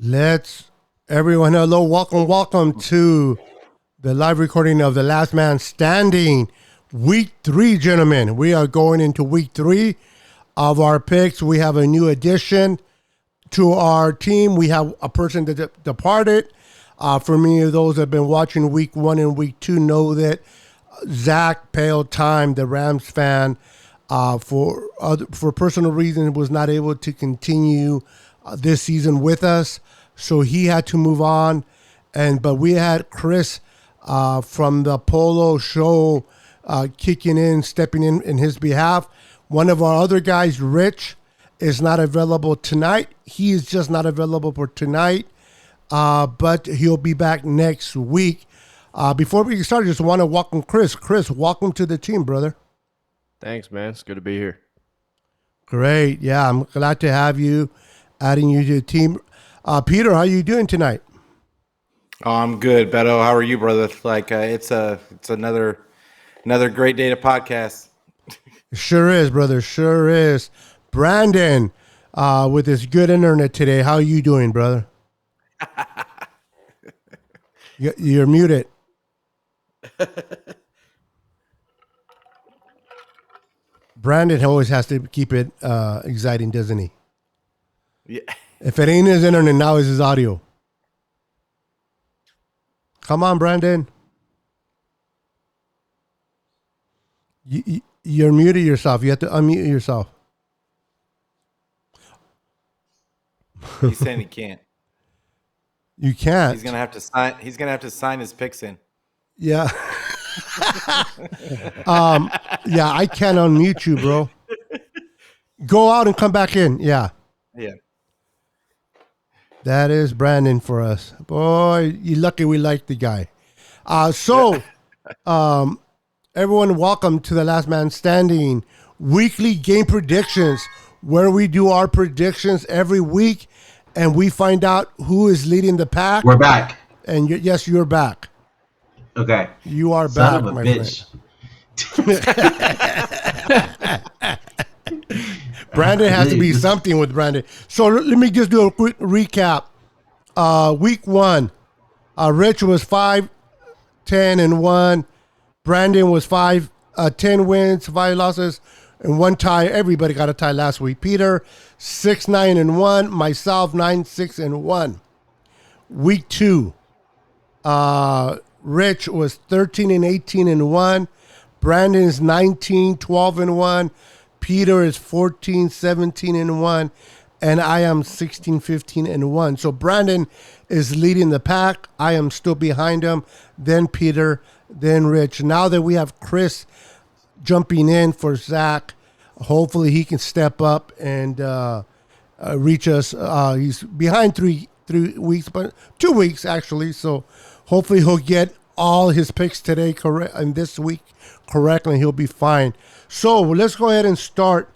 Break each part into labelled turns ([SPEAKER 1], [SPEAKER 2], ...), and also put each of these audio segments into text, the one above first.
[SPEAKER 1] Let's everyone hello, welcome to the live recording of The Last Man Standing, week 3, gentlemen. We are going into week 3 of our picks. We have a new addition to our team. We have a person that departed. For many of those that have been watching week 1 and week 2 know that Zach Pale Time, the Rams fan, for personal reasons was not able to continue this season with us, so he had to move on. But we had Chris from the Polo Show stepping in his behalf. One of our other guys, Rich, is not available tonight. He is just not available for tonight, but he'll be back next week. Before we get started, just want to welcome Chris. Chris, welcome to the team, brother.
[SPEAKER 2] Thanks, man. It's good to be here.
[SPEAKER 1] Great. Yeah, I'm glad to have you, adding you to the team. Peter, how are you doing tonight?
[SPEAKER 3] Oh, I'm good, Beto. How are you, brother? It's another great day to podcast.
[SPEAKER 1] Sure is, brother. Sure is. Brandon, with his good internet today, how are you doing, brother? You're muted. Brandon always has to keep it exciting, doesn't he?
[SPEAKER 3] Yeah.
[SPEAKER 1] If it ain't his internet, now it's his audio. Come on, Brandon. You're muted yourself. You have to unmute yourself.
[SPEAKER 3] He's saying he can't.
[SPEAKER 1] You can't.
[SPEAKER 3] He's gonna have to sign. He's gonna have to sign his picks in.
[SPEAKER 1] Yeah. Yeah, I can't unmute you, bro. Go out and come back in. Yeah.
[SPEAKER 3] Yeah.
[SPEAKER 1] That is Brandon for us. Boy, you lucky we like the guy. Everyone, welcome to The Last Man Standing weekly game predictions, where we do our predictions every week and we find out who is leading the pack.
[SPEAKER 4] We're back.
[SPEAKER 1] And yes, you're back.
[SPEAKER 4] Okay.
[SPEAKER 1] You are
[SPEAKER 4] Son
[SPEAKER 1] back,
[SPEAKER 4] of a
[SPEAKER 1] my
[SPEAKER 4] bitch.
[SPEAKER 1] friend. Brandon has to be something with Brandon. So let me just do a quick recap. Week 1, Rich was 5-10-1. Brandon was 10 wins, 5 losses, and 1 tie. Everybody got a tie last week. Peter 6-9-1. Myself 9-6-1. Week 2, Rich was 13-18-1. Brandon is 19-12-1. Peter is 14-17-1. And I am 16-15-1. So Brandon is leading the pack. I am still behind him. Then Peter, then Rich. Now that we have Chris jumping in for Zach, hopefully he can step up and reach us. He's behind 3 weeks, but 2 weeks actually. So hopefully he'll get all his picks today correct and this week correct, and he'll be fine. So let's go ahead and start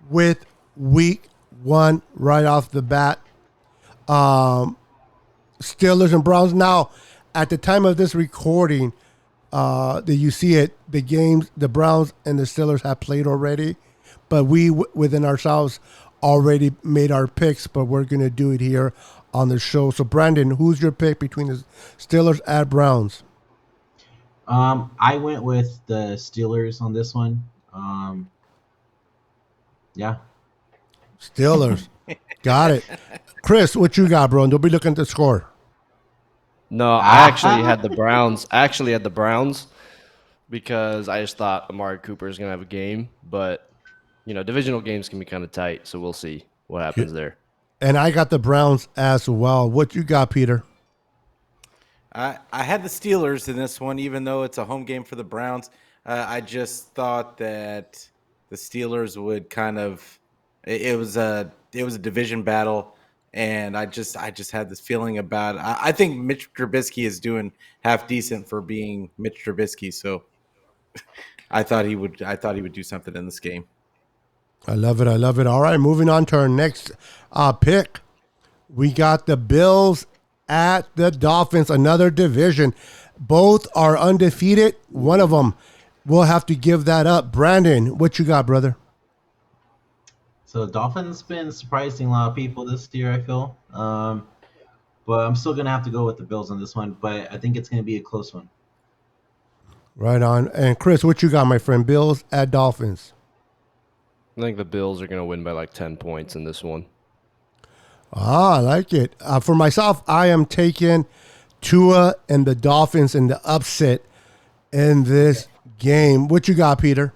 [SPEAKER 1] with week 1 right off the bat. Steelers and Browns. Now, at the time of this recording, that you see it, the games, the Browns and the Steelers have played already, but we within ourselves already made our picks, but we're going to do it here on the show. So, Brandon, who's your pick between the Steelers and Browns?
[SPEAKER 4] I went with the Steelers on this one. Yeah.
[SPEAKER 1] Steelers. Got it. Chris, what you got, bro? And don't be looking at the score.
[SPEAKER 2] No, I actually had the Browns. Because I just thought Amari Cooper is gonna have a game, but divisional games can be kind of tight, so we'll see what happens there.
[SPEAKER 1] And I got the Browns as well. What you got, Peter?
[SPEAKER 3] I had the Steelers in this one, even though it's a home game for the Browns. I just thought that the Steelers would kind of it was a division battle, and I just had this feeling about I think Mitch Trubisky is doing half decent for being Mitch Trubisky, so I thought he would do something in this game.
[SPEAKER 1] I love it. I love it. All right, moving on to our next pick. We got the Bills at the Dolphins, another division. Both are undefeated. One of them will have to give that up. Brandon, what you got, brother?
[SPEAKER 4] So the Dolphins been surprising a lot of people this year, I feel. But I'm still gonna have to go with the Bills on this one. But I think it's gonna be a close one.
[SPEAKER 1] Right on. And Chris, what you got, my friend? Bills at Dolphins.
[SPEAKER 2] I think the Bills are going to win by like 10 points in this one.
[SPEAKER 1] I like it. For myself, I am taking Tua and the Dolphins in the upset in this game. What you got, Peter?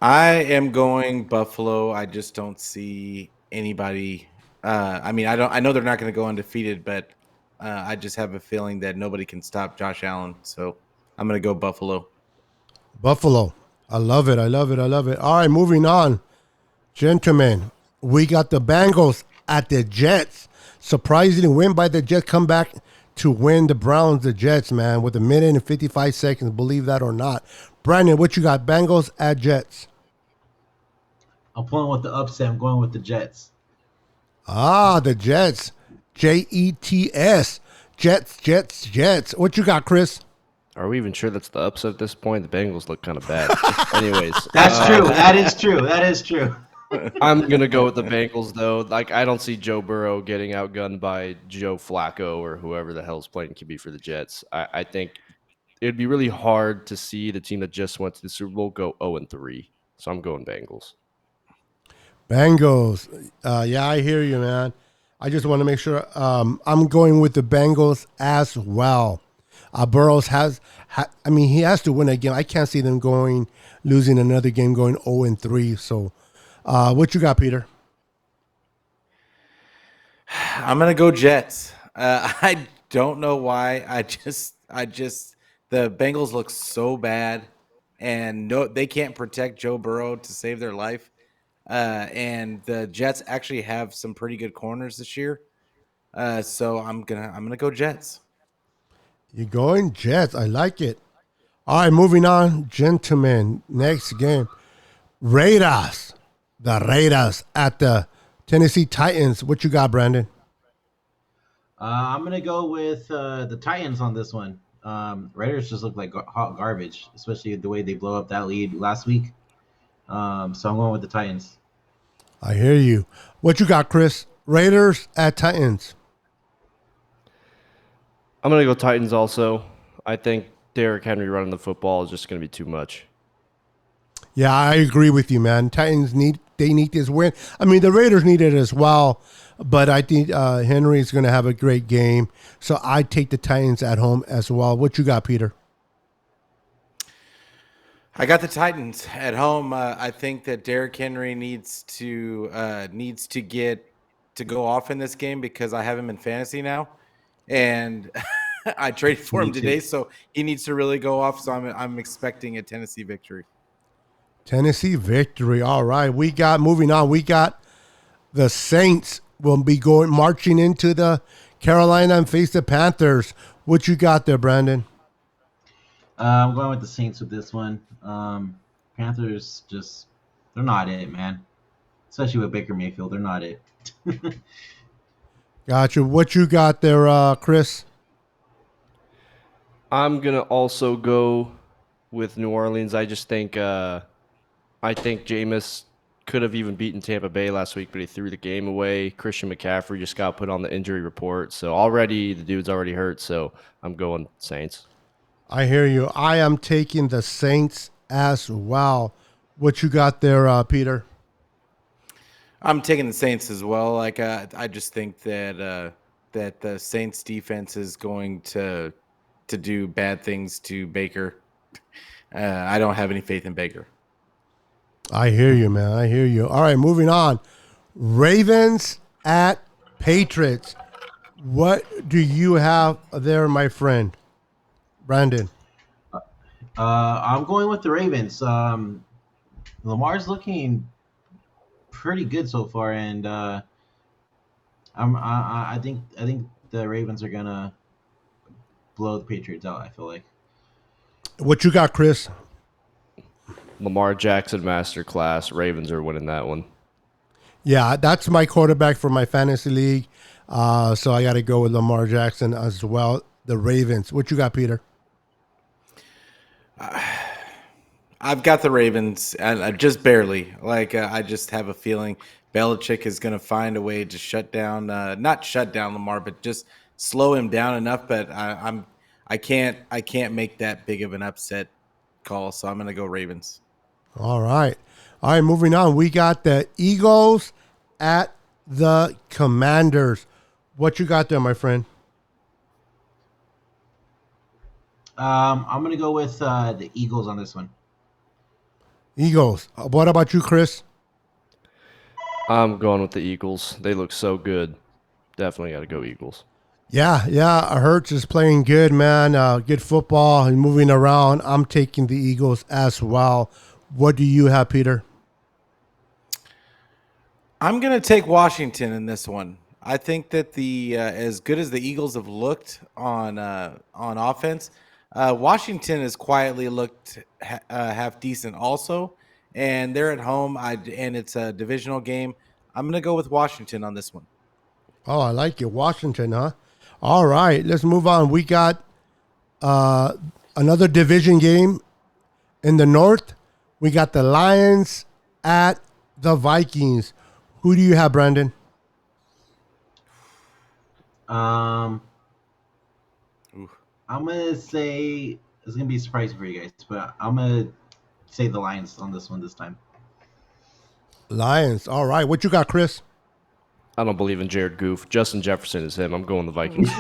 [SPEAKER 3] I am going Buffalo. I just don't see anybody. I mean, I know they're not going to go undefeated, but I just have a feeling that nobody can stop Josh Allen. So I'm going to go Buffalo.
[SPEAKER 1] Buffalo. I love it. I love it. I love it. All right, moving on. Gentlemen, we got the Bengals at the Jets. Surprisingly win by the Jets. Come back to win the Browns, the Jets, man, with a minute and 55 seconds. Believe that or not. Brandon, what you got? Bengals at Jets.
[SPEAKER 4] I'm pulling with the upset. I'm going with the Jets.
[SPEAKER 1] The Jets. Jets. Jets, Jets, Jets. What you got, Chris?
[SPEAKER 2] Are we even sure that's the upset at this point? The Bengals look kind of bad. Anyways.
[SPEAKER 4] That's true. That is true. That is true.
[SPEAKER 2] I'm going to go with the Bengals, though. Like, I don't see Joe Burrow getting outgunned by Joe Flacco or whoever the hell's playing QB for the Jets. I think it'd be really hard to see the team that just went to the Super Bowl go 0-3. So I'm going Bengals.
[SPEAKER 1] Bengals. Yeah, I hear you, man. I just want to make sure I'm going with the Bengals as well. Burrows he has to win again. I can't see them losing another game, going 0-3. So, what you got, Peter?
[SPEAKER 3] I'm going to go Jets. I don't know why. The Bengals look so bad, and no, they can't protect Joe Burrow to save their life. And the Jets actually have some pretty good corners this year. So I'm gonna go Jets.
[SPEAKER 1] You're going Jets. I like it. All right, moving on, gentlemen. Next game, Raiders. The Raiders at the Tennessee Titans. What you got, Brandon?
[SPEAKER 4] I'm gonna go with the Titans on this one. Raiders just look like hot garbage, especially the way they blow up that lead last week. So I'm going with the Titans.
[SPEAKER 1] I hear you. What you got, Chris? Raiders at Titans.
[SPEAKER 2] I'm going to go Titans also. I think Derrick Henry running the football is just going to be too much.
[SPEAKER 1] Yeah, I agree with you, man. Titans need this win. I mean, the Raiders need it as well, but I think Henry's going to have a great game. So I take the Titans at home as well. What you got, Peter?
[SPEAKER 3] I got the Titans at home. I think that Derrick Henry needs to get to go off in this game because I have him in fantasy now, and I traded for him today, so he needs to really go off. So I'm expecting a Tennessee victory.
[SPEAKER 1] Tennessee victory. All right. Moving on. We got the Saints will be marching into the Carolina and face the Panthers. What you got there, Brandon?
[SPEAKER 4] I'm going with the Saints with this one. Panthers they're not it, man. Especially with Baker Mayfield, they're not it.
[SPEAKER 1] Gotcha. What you got there, Chris?
[SPEAKER 2] I'm going to also go with New Orleans. I just think Jameis could have even beaten Tampa Bay last week, but he threw the game away. Christian McCaffrey just got put on the injury report. So the dude's already hurt. So I'm going Saints.
[SPEAKER 1] I hear you. I am taking the Saints as well. What you got there, Peter?
[SPEAKER 3] I'm taking the Saints as well. Like I just think that the Saints defense is going to do bad things to Baker. I don't have any faith in Baker.
[SPEAKER 1] I hear you, man. I hear you. All right, moving on. Ravens at Patriots. What do you have there, my friend? Brandon.
[SPEAKER 4] I'm going with the Ravens. Lamar's looking pretty good so far, and I think the Ravens are gonna blow the Patriots out. I feel like.
[SPEAKER 1] What you got, Chris?
[SPEAKER 2] Lamar Jackson masterclass. Ravens are winning that one.
[SPEAKER 1] Yeah, that's my quarterback for my fantasy league. So I got to go with Lamar Jackson as well. The Ravens. What you got, Peter?
[SPEAKER 3] I've got the Ravens, and just barely. I just have a feeling Belichick is going to find a way to shut down, not shut down Lamar, but just slow him down enough. But I can't make that big of an upset call, so I'm going to go Ravens.
[SPEAKER 1] All right. All right, moving on. We got the Eagles at the Commanders. What you got there, my friend?
[SPEAKER 4] I'm gonna go with the Eagles on this one.
[SPEAKER 1] Eagles. What about you, Chris?
[SPEAKER 2] I'm going with the Eagles. They look so good. Definitely got to go Eagles.
[SPEAKER 1] Yeah. Hurts is playing good, man. Good football and moving around. I'm taking the Eagles as well. What do you have, Peter?
[SPEAKER 3] I'm going to take Washington in this one. I think that the as good as the Eagles have looked on offense, Washington has quietly looked half decent also, and they're at home. And it's a divisional game. I'm going to go with Washington on this one.
[SPEAKER 1] Oh, I like it. Washington, huh? All right, let's move on. We got another division game in the North. We got the Lions at the Vikings. Who do you have, Brandon?
[SPEAKER 4] I'm gonna say it's gonna be surprising for you guys, but I'm gonna say the Lions on this one this time.
[SPEAKER 1] Lions. All right. What you got, Chris?
[SPEAKER 2] I don't believe in Jared Goof. Justin Jefferson is him. I'm going the Vikings.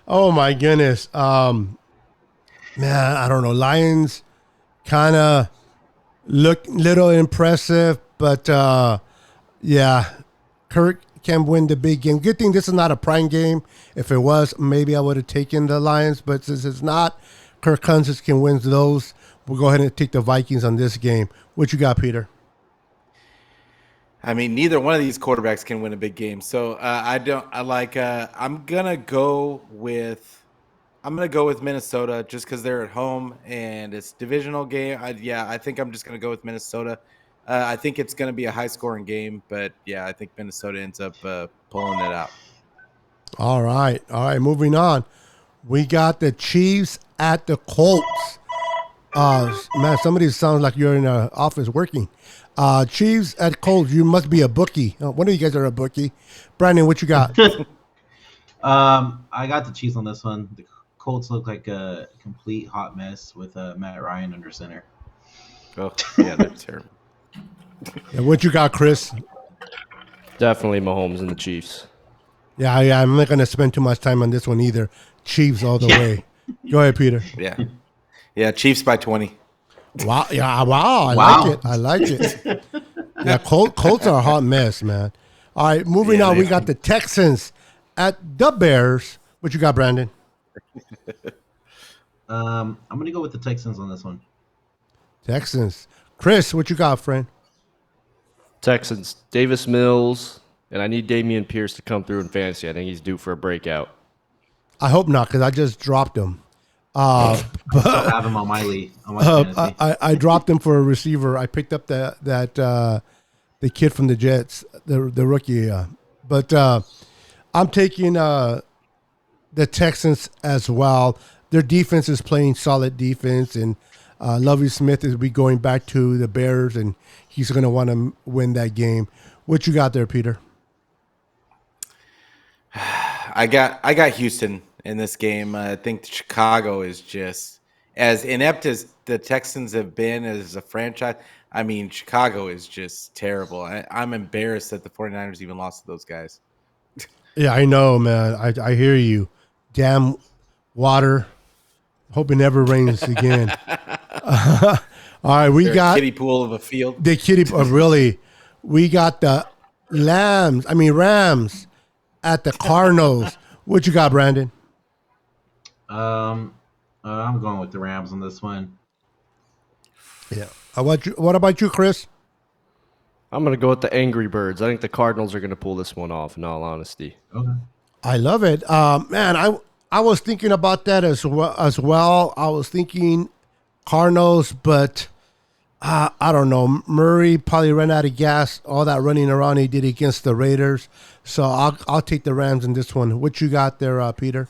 [SPEAKER 1] Oh my goodness. Man, I don't know. Lions kind of look little impressive, but yeah, Kirk can win the big game. Good thing this is not a prime game. If it was, maybe I would have taken the Lions, but since it's not, Kirk Cousins can win those. We'll go ahead and take the Vikings on this game. What you got, Peter?
[SPEAKER 3] I mean, neither one of these quarterbacks can win a big game. So I'm gonna go with Minnesota just because they're at home and it's divisional game. I think I'm just gonna go with Minnesota. I think it's gonna be a high scoring game, but yeah, I think Minnesota ends up pulling it out.
[SPEAKER 1] All right. Moving on. We got the Chiefs at the Colts. Man, somebody sounds like you're in an office working. Chiefs at Colts. You must be a bookie. One of you guys are a bookie. Brandon, what you got?
[SPEAKER 4] I got the Chiefs on this one. The Colts look like a complete hot mess with Matt Ryan under center.
[SPEAKER 3] Oh yeah, they're terrible.
[SPEAKER 1] And what you got, Chris?
[SPEAKER 2] Definitely Mahomes and the Chiefs.
[SPEAKER 1] Yeah. I'm not going to spend too much time on this one either. Chiefs all the way. Go ahead, Peter.
[SPEAKER 3] Yeah, Chiefs by 20.
[SPEAKER 1] Wow. Yeah. Wow. I like it. Yeah. Colts are a hot mess, man. All right. Moving on. We got the Texans at the Bears. What you got, Brandon?
[SPEAKER 4] I'm gonna go with the Texans on this one.
[SPEAKER 1] Texans. Chris, what you got, friend?
[SPEAKER 2] Texans, Davis Mills, and I need Damian Pierce to come through in fantasy. I think he's due for a breakout.
[SPEAKER 1] I hope not, because I just dropped him.
[SPEAKER 4] I still have him on my league. On my fantasy.
[SPEAKER 1] I dropped him for a receiver. I picked up the kid from the Jets, the rookie. But I'm taking the Texans as well. Their defense is playing solid defense, and Lovie Smith is be going back to the Bears, and he's going to want to win that game. What you got there, Peter?
[SPEAKER 3] I got Houston in this game. I think Chicago is just as inept as the Texans have been as a franchise. I mean, Chicago is just terrible. I'm embarrassed that the 49ers even lost to those guys.
[SPEAKER 1] Yeah, I know, man. I hear you. Damn water. Hope it never rains again. All right, we
[SPEAKER 3] They're a
[SPEAKER 1] got
[SPEAKER 3] kiddie pool of a field.
[SPEAKER 1] the kitty. Really, we got the Rams at the Cardinals. What you got, Brandon?
[SPEAKER 4] I'm going with the Rams on this one.
[SPEAKER 1] Yeah. What about you, Chris?
[SPEAKER 2] I'm going to go with the Angry Birds. I think the Cardinals are going to pull this one off, in all honesty.
[SPEAKER 4] Okay.
[SPEAKER 1] I love it. Man, I was thinking about that as well. I was thinking Cardinals, but I don't know. Murray probably ran out of gas. All that running around he did against the Raiders. So I'll take the Rams in this one. What you got there, Peter?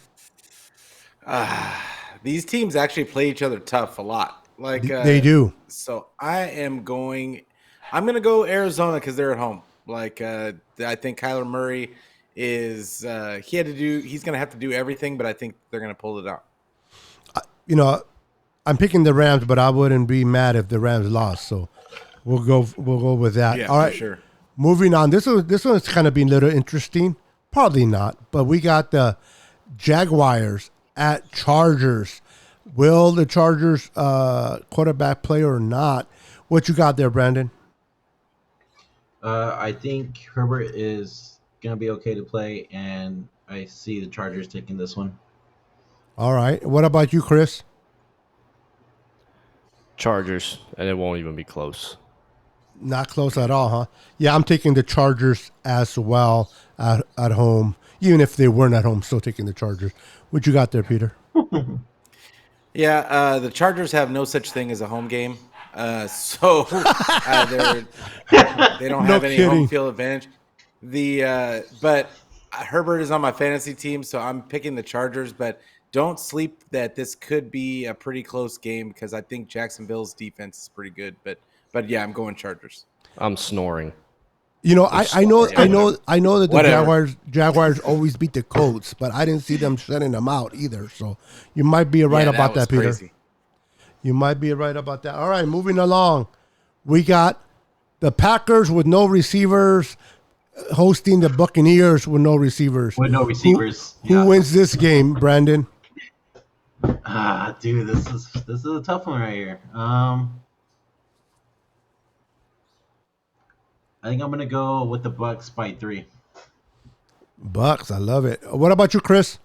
[SPEAKER 3] These teams actually play each other tough a lot. Like
[SPEAKER 1] They do.
[SPEAKER 3] So I'm going to go Arizona because they're at home. Like I think Kyler Murray is he's going to have to do everything, but I think they're going to pull it out.
[SPEAKER 1] You know, I'm picking the Rams, but I wouldn't be mad if the Rams lost. So we'll go with that.
[SPEAKER 3] Yeah,
[SPEAKER 1] All right.
[SPEAKER 3] for sure.
[SPEAKER 1] Moving on. This one's kind of been a little interesting. Probably not, but we got the Jaguars at Chargers. Will the Chargers quarterback play or not? What you got there, Brandon?
[SPEAKER 4] I think Herbert is gonna be okay to play, and I see the Chargers taking this one.
[SPEAKER 1] All right. What about you, Chris?
[SPEAKER 2] Chargers, and it won't even be close.
[SPEAKER 1] Not close at all, huh? Yeah, I'm taking the Chargers as well at home. Even if they weren't at home, still taking the Chargers. What you got there, Peter?
[SPEAKER 3] Yeah, the Chargers have no such thing as a home game, so they don't
[SPEAKER 1] No
[SPEAKER 3] have any
[SPEAKER 1] kidding.
[SPEAKER 3] home field advantage. But Herbert is on my fantasy team, so I'm picking the Chargers. But don't sleep that this could be a pretty close game because I think Jacksonville's defense is pretty good. But yeah, I'm going Chargers.
[SPEAKER 2] I'm snoring.
[SPEAKER 1] You know, I know that the
[SPEAKER 3] Whatever.
[SPEAKER 1] Jaguars always beat the Colts, but I didn't see them shutting them out either. So you might be right
[SPEAKER 3] Yeah,
[SPEAKER 1] about
[SPEAKER 3] was
[SPEAKER 1] that, Peter.
[SPEAKER 3] crazy.
[SPEAKER 1] You might be right about that. All right, moving along. We got the Packers with no receivers hosting the Buccaneers with no receivers.
[SPEAKER 4] With no receivers.
[SPEAKER 1] Who wins this game, Brandon?
[SPEAKER 4] Dude, this is a tough one right here. I think I'm gonna go with the Bucks by 3.
[SPEAKER 1] Bucks, I love it. What about you, Chris?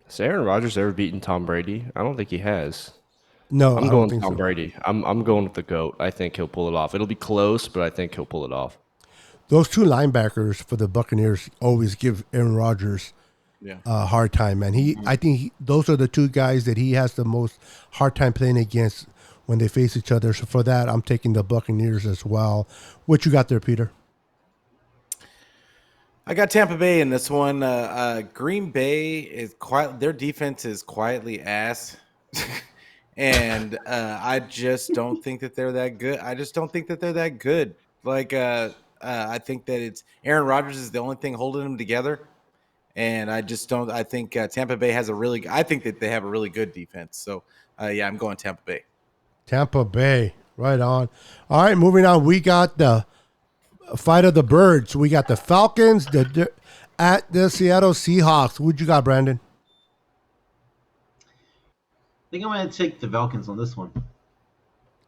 [SPEAKER 2] Has Aaron Rodgers ever beaten Tom Brady? I don't think he has.
[SPEAKER 1] No,
[SPEAKER 2] I'm
[SPEAKER 1] I
[SPEAKER 2] going
[SPEAKER 1] don't
[SPEAKER 2] with
[SPEAKER 1] think
[SPEAKER 2] Tom
[SPEAKER 1] so.
[SPEAKER 2] Brady. I'm going with the GOAT. I think he'll pull it off. It'll be close, but I think he'll pull it off.
[SPEAKER 1] Those two linebackers for the Buccaneers always give Aaron Rodgers
[SPEAKER 3] Yeah.
[SPEAKER 1] a hard time, man. I think those are the two guys that he has the most hard time playing against when they face each other. So for that, I'm taking the Buccaneers as well. What you got there, Peter?
[SPEAKER 3] I got Tampa Bay in this one. Green Bay is quiet. Their defense is quietly ass, and I just don't think that they're that good. I just don't think that they're that good. Like I think that it's Aaron Rodgers is the only thing holding them together, and I just don't. I think Tampa Bay has a really. I think that they have a really good defense. So yeah, I'm going Tampa Bay.
[SPEAKER 1] Tampa Bay, right on. All right, moving on. We got the fight of the birds. We got the Falcons at the Seattle Seahawks. What you got, Brandon?
[SPEAKER 4] I think I'm gonna take the Falcons on this one.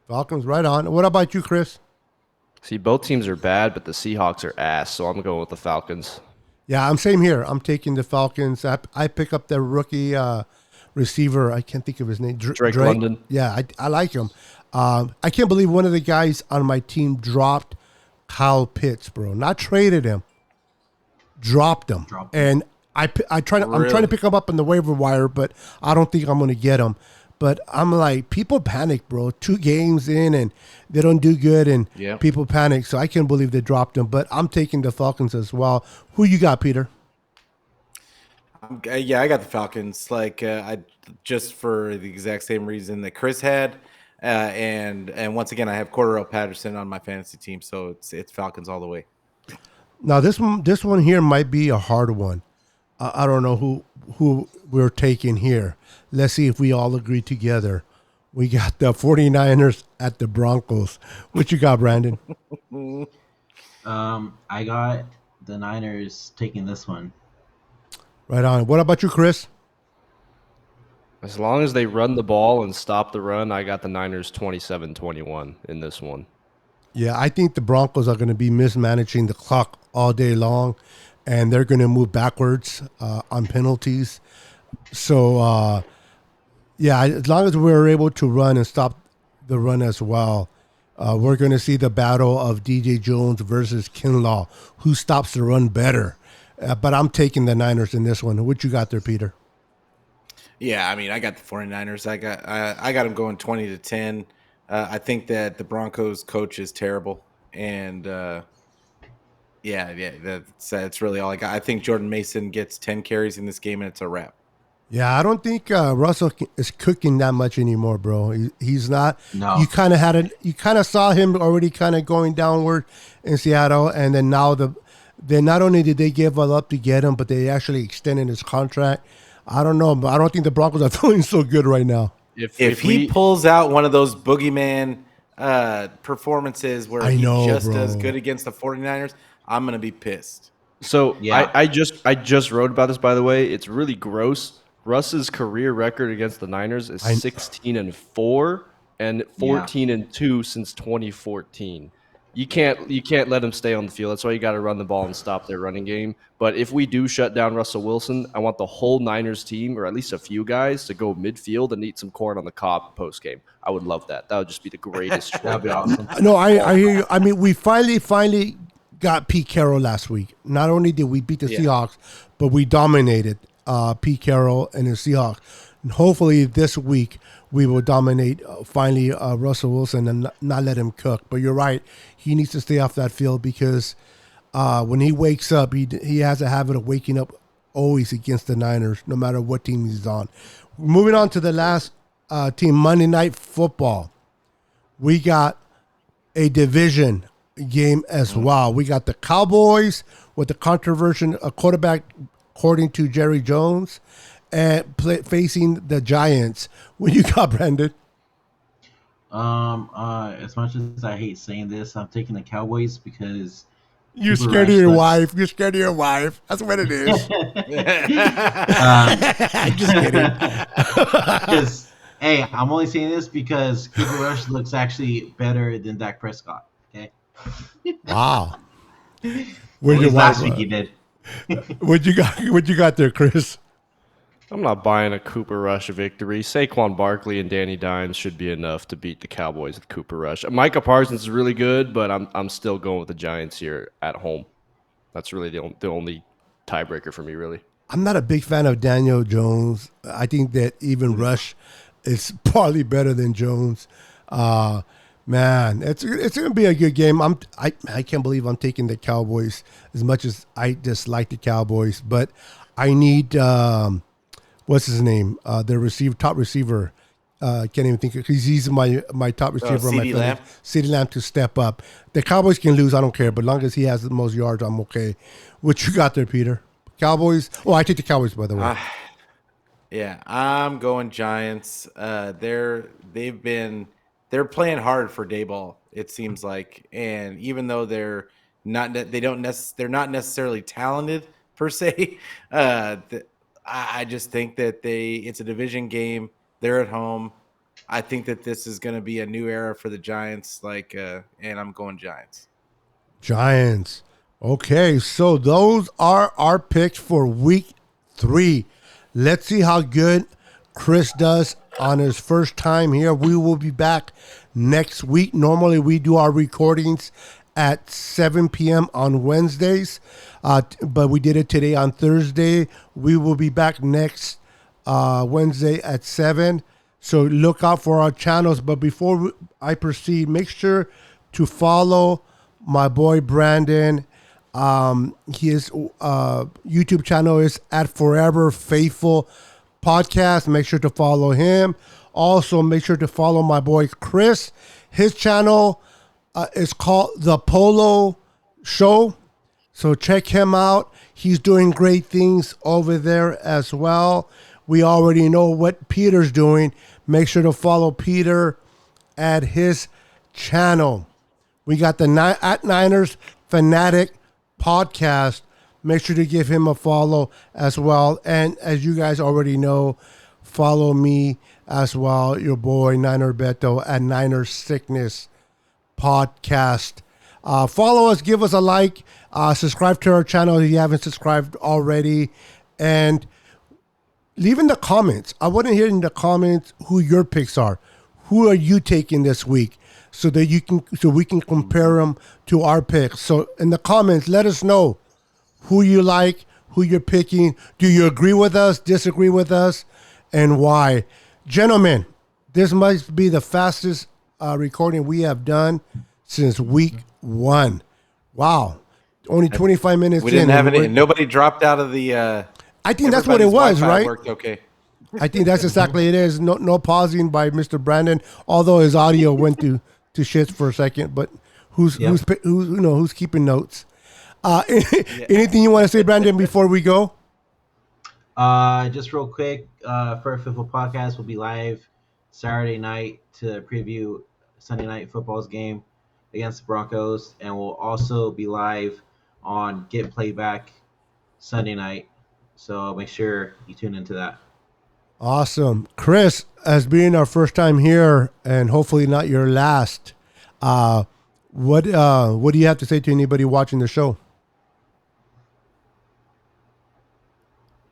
[SPEAKER 1] Falcons, right on. What about you, Chris?
[SPEAKER 2] See, both teams are bad, but the Seahawks are ass, so I'm going with the Falcons.
[SPEAKER 1] Yeah, I'm same here. I'm taking the Falcons. I pick up the rookie receiver. I can't think of his name.
[SPEAKER 2] Drake London.
[SPEAKER 1] Yeah, I like him. I can't believe one of the guys on my team dropped Kyle Pitts, bro. Not traded him, dropped him. And I'm trying to pick him up on the waiver wire, but I don't think I'm going to get him. But I'm like, people panic, bro. 2 games in and they don't do good, and
[SPEAKER 2] Yeah.
[SPEAKER 1] people panic. So I can't believe they dropped him. But I'm taking the Falcons as well. Who you got, Peter?
[SPEAKER 3] Yeah, I got the Falcons. Like I just for the exact same reason that Chris had, and once again I have Cordero Patterson on my fantasy team, so it's Falcons all the way.
[SPEAKER 1] Now this one here might be a hard one. I don't know who we're taking here. Let's see if we all agree together. We got the 49ers at the Broncos. What you got, Brandon?
[SPEAKER 4] I got the Niners taking this one.
[SPEAKER 1] Right on. What about you, Chris?
[SPEAKER 2] As long as they run the ball and stop the run, I got the Niners 27-21 in this one.
[SPEAKER 1] Yeah, I think the Broncos are going to be mismanaging the clock all day long, and they're going to move backwards on penalties. So, yeah, as long as we're able to run and stop the run as well, we're going to see the battle of DJ Jones versus Kinlaw, who stops the run better. But I'm taking the Niners in this one. What you got there, Peter?
[SPEAKER 3] Yeah, I mean, I got the 49ers. I got them going 20-10. I think that the Broncos coach is terrible, and that's really all I got. I think Jordan Mason gets 10 carries in this game, and it's a wrap.
[SPEAKER 1] Yeah, I don't think Russell is cooking that much anymore, bro. He's not.
[SPEAKER 4] No.
[SPEAKER 1] You kind of saw him already kind of going downward in Seattle, and then now then not only did they give up to get him, but they actually extended his contract. I don't know, but I don't think the Broncos are feeling so good right now.
[SPEAKER 3] If he pulls out one of those boogeyman performances where he does good against the 49ers, I'm going to be pissed.
[SPEAKER 2] So
[SPEAKER 4] Yeah.
[SPEAKER 2] I just wrote about this, by the way. It's really gross. Russ's career record against the Niners is 16-4 and 14-2 since 2014. You can't let him stay on the field. That's why you got to run the ball and stop their running game. But if we do shut down Russell Wilson, I want the whole Niners team, or at least a few guys, to go midfield and eat some corn on the cob post game. I would love that. That would just be the greatest.
[SPEAKER 4] That'd be awesome.
[SPEAKER 1] No, I hear you. I mean, we finally got Pete Carroll last week. Not only did we beat the Seahawks, but we dominated Pete Carroll and the Seahawks. And hopefully this week we will dominate finally Russell Wilson and not let him cook. But you're right. He needs to stay off that field because when he wakes up, he has a habit of waking up always against the Niners, no matter what team he's on. Moving on to the last team, Monday Night Football. We got a division game as well. We got the Cowboys with the controversial quarterback, according to Jerry Jones, and facing the Giants. What you got, Brandon?
[SPEAKER 4] As much as I hate saying this, I'm taking the Cowboys because
[SPEAKER 1] You're scared of your wife. You're scared of your wife. That's what it is. I'm just kidding.
[SPEAKER 4] Hey, I'm only saying this because Cooper Rush looks actually better than Dak Prescott. Okay.
[SPEAKER 1] Wow.
[SPEAKER 4] Last week he did.
[SPEAKER 1] What you got there, Chris?
[SPEAKER 2] I'm not buying a Cooper Rush victory. Saquon Barkley and Danny Dimes should be enough to beat the Cowboys with Cooper Rush. Micah Parsons is really good, but I'm still going with the Giants here at home. That's really the only tiebreaker for me, really.
[SPEAKER 1] I'm not a big fan of Daniel Jones. I think that even Rush is probably better than Jones. Man, it's going to be a good game. I can't believe I'm taking the Cowboys as much as I dislike the Cowboys, but I need what's his name? The top receiver. Can't even think of, because he's my top receiver.
[SPEAKER 3] CeeDee Lamb.
[SPEAKER 1] CeeDee Lamb to step up. The Cowboys can lose. I don't care, but as long as he has the most yards, I'm okay. What you got there, Peter? Cowboys. Oh, I take the Cowboys, by the way.
[SPEAKER 3] Yeah, I'm going Giants. They're playing hard for Dayball, it seems like, and even though they're not necessarily talented per se, I just think that it's a division game. They're at home. I think that this is going to be a new era for the Giants. And I'm going Giants.
[SPEAKER 1] Giants. Okay, so those are our picks for week 3. Let's see how good Chris does on his first time here. We will be back next week. Normally, we do our recordings at 7 p.m. on Wednesdays, but we did it today on Thursday. We will be back next Wednesday at 7. So look out for our channels. But before I proceed, make sure to follow my boy Brandon. His YouTube channel is at Forever Faithful Podcast. Make sure to follow him. Also, make sure to follow my boy Chris. His channel is called The Polo Show. So check him out. He's doing great things over there as well. We already know what Peter's doing. Make sure to follow Peter at his channel. We got the at Niners Fanatic Podcast. Make sure to give him a follow as well. And as you guys already know, follow me as well, your boy Niner Beto at Niner Sickness Podcast. Follow us, give us a like, subscribe to our channel if you haven't subscribed already, and leave in the comments. I want to hear in the comments who your picks are. Who are you taking this week, so we can compare them to our picks. So in the comments, let us know who you like, who you're picking. Do you agree with us, disagree with us, and why? Gentlemen, this must be the fastest recording we have done since week 1. Wow. Only 25 minutes
[SPEAKER 3] We didn't
[SPEAKER 1] in.
[SPEAKER 3] have any. Nobody dropped out of the.
[SPEAKER 1] I think that's what it was,
[SPEAKER 3] Wi-Fi
[SPEAKER 1] right?
[SPEAKER 3] Worked okay.
[SPEAKER 1] I think that's exactly it is. No pausing by Mr. Brandon, although his audio went to shits for a second. But who's keeping notes? Anything you want to say, Brandon, before we go?
[SPEAKER 4] Just real quick, First Football Podcast will be live Saturday night to preview Sunday night football's game against the Broncos, and we'll also be live on Get Playback Sunday night. So make sure you tune into that.
[SPEAKER 1] Awesome. Chris, as being our first time here and hopefully not your last, what do you have to say to anybody watching the show?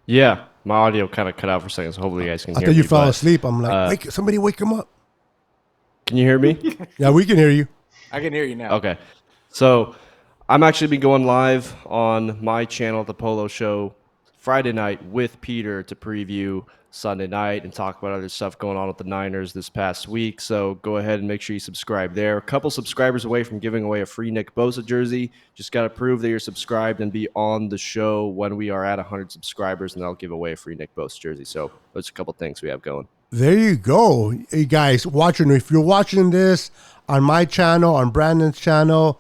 [SPEAKER 2] Yeah, my audio kind of cut out for a second, so hopefully you guys can
[SPEAKER 1] I
[SPEAKER 2] hear
[SPEAKER 1] thought
[SPEAKER 2] me.
[SPEAKER 1] you fell asleep. I'm like, somebody wake him up.
[SPEAKER 2] Can you hear me?
[SPEAKER 1] Yeah, we can hear you.
[SPEAKER 3] I can hear you now.
[SPEAKER 2] Okay. So I'm actually be going live on my channel, The Polo Show, Friday night with Peter to preview Sunday night and talk about other stuff going on with the Niners this past week. So go ahead and make sure you subscribe there. A couple subscribers away from giving away a free Nick Bosa jersey. Just got to prove that you're subscribed and be on the show when we are at 100 subscribers, and I'll give away a free Nick Bosa jersey. So those are a couple things we have going.
[SPEAKER 1] There you go. Hey guys, if you're watching this on my channel, on Brandon's channel,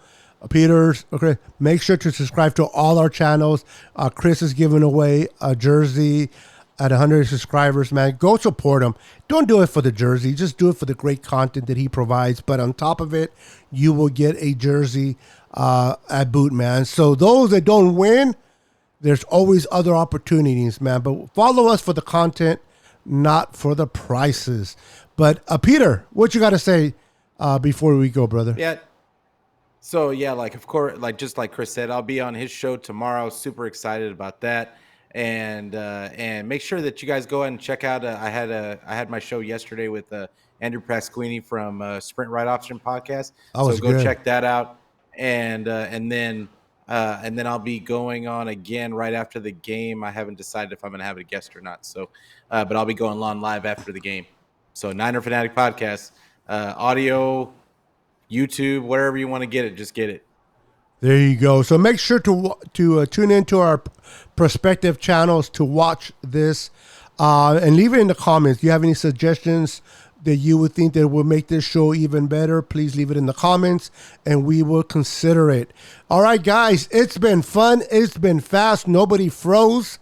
[SPEAKER 1] Peter's, okay, make sure to subscribe to all our channels. Chris is giving away a jersey at 100 subscribers, man. Go support him. Don't do it for the jersey. Just do it for the great content that he provides. But on top of it, you will get a jersey at boot, man. So those that don't win, there's always other opportunities, man. But follow us for the content, not for the prices. But Peter, what you got to say before we go, brother?
[SPEAKER 3] Yeah. So yeah, like of course, like just like Chris said, I'll be on his show tomorrow. Super excited about that, and make sure that you guys go ahead and check out. I had my show yesterday with Andrew Pasquini from Sprint Right Option Podcast. So go check that out, and then I'll be going on again right after the game. I haven't decided if I'm going to have a guest or not. So, but I'll be going on live after the game. So Niner Fanatic Podcast, audio, YouTube, wherever you want to get it, just get it.
[SPEAKER 1] There you go. So make sure to tune into our prospective channels to watch this, and leave it in the comments. Do you have any suggestions that you would think that would make this show even better? Please leave it in the comments, and we will consider it. All right, guys, it's been fun. It's been fast. Nobody froze.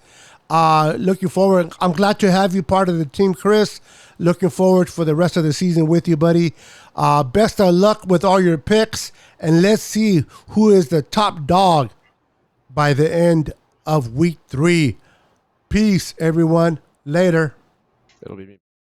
[SPEAKER 1] Looking forward. I'm glad to have you part of the team, Chris. Looking forward for the rest of the season with you, buddy. Best of luck with all your picks, and let's see who is the top dog by the end of week 3. Peace, everyone. Later.
[SPEAKER 2] It'll be me.